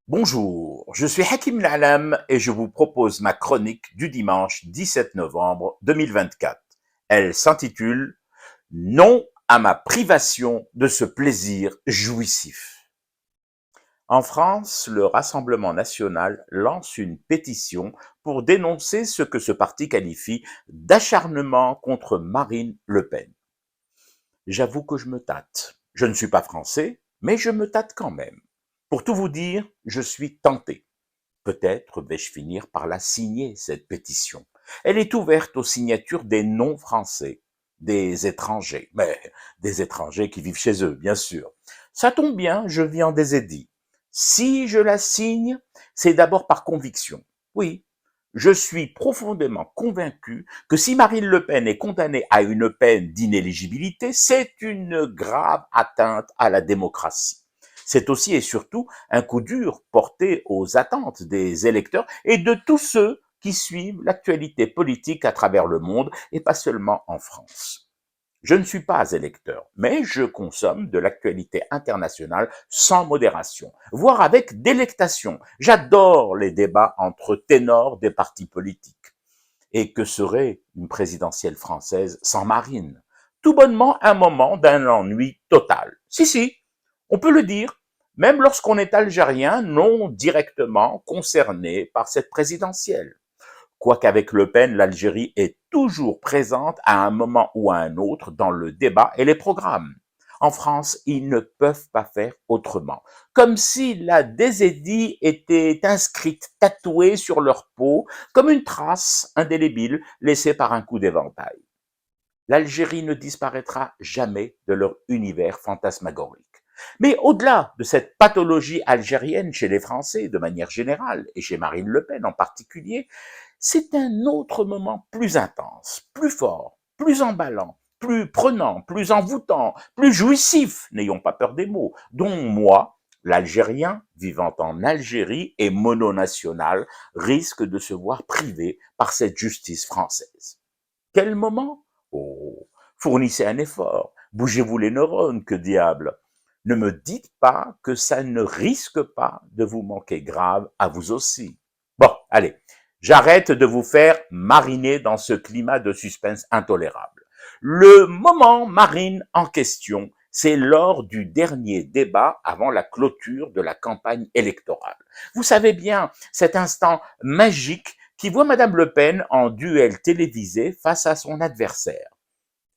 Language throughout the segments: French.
Bonjour, je suis Hakim L'Alam et je vous propose ma chronique du dimanche 17 novembre 2024. Elle s'intitule Non à ma privation de ce plaisir jouissif. En France, le Rassemblement national lance une pétition pour dénoncer ce que ce parti qualifie d'acharnement contre Marine Le Pen. J'avoue que je me tâte. Je ne suis pas français, mais je me tâte quand même. Pour tout vous dire, je suis tenté. Peut-être vais-je finir par la signer, cette pétition. Elle est ouverte aux signatures des non-français, des étrangers, mais des étrangers qui vivent chez eux, bien sûr. Ça tombe bien, je vis en désédit. Si je la signe, c'est d'abord par conviction. Oui, je suis profondément convaincu que si Marine Le Pen est condamnée à une peine d'inéligibilité, c'est une grave atteinte à la démocratie. C'est aussi et surtout un coup dur porté aux attentes des électeurs et de tous ceux qui suivent l'actualité politique à travers le monde et pas seulement en France. Je ne suis pas électeur, mais je consomme de l'actualité internationale sans modération, voire avec délectation. J'adore les débats entre ténors des partis politiques. Et que serait une présidentielle française sans Marine? Tout bonnement un moment d'un ennui total. Si, on peut le dire, même lorsqu'on est algérien non directement concerné par cette présidentielle. Quoiqu'avec Le Pen, l'Algérie est toujours présente à un moment ou à un autre dans le débat et les programmes. En France, ils ne peuvent pas faire autrement. Comme si la désédie était inscrite, tatouée sur leur peau, comme une trace indélébile laissée par un coup d'éventail. L'Algérie ne disparaîtra jamais de leur univers fantasmagorique. Mais au-delà de cette pathologie algérienne chez les Français de manière générale, et chez Marine Le Pen en particulier, c'est un autre moment plus intense, plus fort, plus emballant, plus prenant, plus envoûtant, plus jouissif, n'ayons pas peur des mots, dont moi, l'Algérien vivant en Algérie et mononational, risque de se voir privé par cette justice française. Quel moment? Oh, fournissez un effort, bougez-vous les neurones, que diable. Ne me dites pas que ça ne risque pas de vous manquer grave à vous aussi. Bon, allez, j'arrête de vous faire mariner dans ce climat de suspense intolérable. Le moment marine en question, c'est lors du dernier débat avant la clôture de la campagne électorale. Vous savez bien, cet instant magique qui voit Madame Le Pen en duel télévisé face à son adversaire.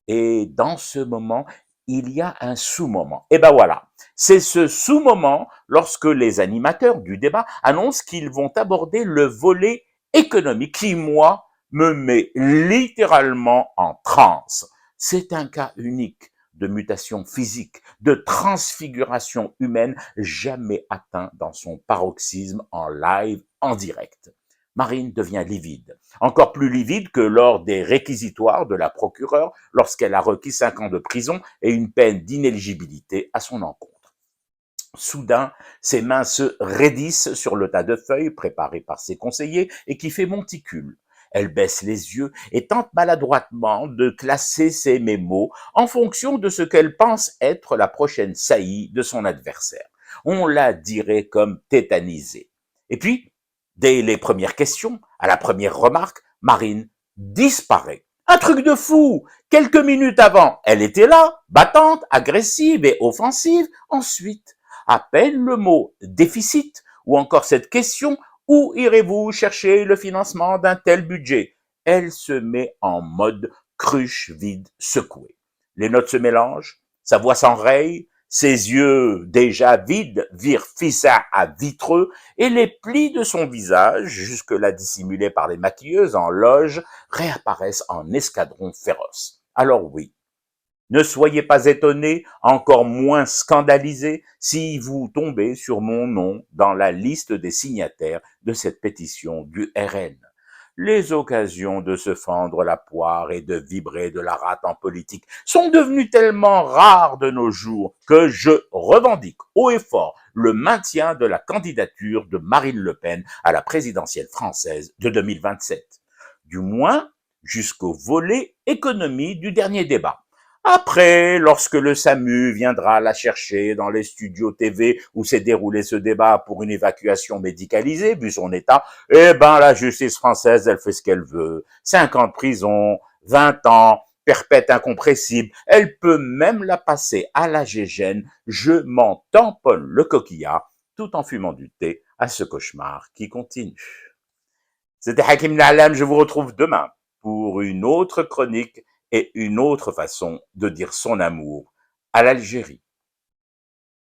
Et dans ce moment, il y a un sous-moment. Et ben voilà, c'est ce sous-moment lorsque les animateurs du débat annoncent qu'ils vont aborder le volet économique qui, moi, me met littéralement en transe. C'est un cas unique de mutation physique, de transfiguration humaine jamais atteint dans son paroxysme en live, en direct. Marine devient livide, encore plus livide que lors des réquisitoires de la procureure lorsqu'elle a requis 5 ans de prison et une peine d'inéligibilité à son encontre. Soudain, ses mains se raidissent sur le tas de feuilles préparé par ses conseillers et qui fait monticule. Elle baisse les yeux et tente maladroitement de classer ses mémos en fonction de ce qu'elle pense être la prochaine saillie de son adversaire. On la dirait comme tétanisée. Et puis, dès les premières questions, à la première remarque, Marine disparaît. Un truc de fou! Quelques minutes avant, elle était là, battante, agressive et offensive. Ensuite, à peine le mot déficit ou encore cette question où irez-vous chercher le financement d'un tel budget? Elle se met en mode cruche vide secouée. Les notes se mélangent, sa voix s'enraye, ses yeux déjà vides virent fissa à vitreux et les plis de son visage, jusque-là dissimulés par les maquilleuses en loge, réapparaissent en escadron féroce. Alors oui, ne soyez pas étonnés, encore moins scandalisés, si vous tombez sur mon nom dans la liste des signataires de cette pétition du RN. Les occasions de se fendre la poire et de vibrer de la rate en politique sont devenues tellement rares de nos jours que je revendique haut et fort le maintien de la candidature de Marine Le Pen à la présidentielle française de 2027. Du moins, jusqu'au volet économie du dernier débat. Après, lorsque le SAMU viendra la chercher dans les studios TV où s'est déroulé ce débat pour une évacuation médicalisée, vu son état, eh ben, la justice française, elle fait ce qu'elle veut. 5 ans de prison, 20 ans, perpète incompressible. Elle peut même la passer à la gégène. Je m'en tamponne le coquillard tout en fumant du thé à ce cauchemar qui continue. C'était Hakim Na'alam, je vous retrouve demain pour une autre chronique et une autre façon de dire son amour à l'Algérie.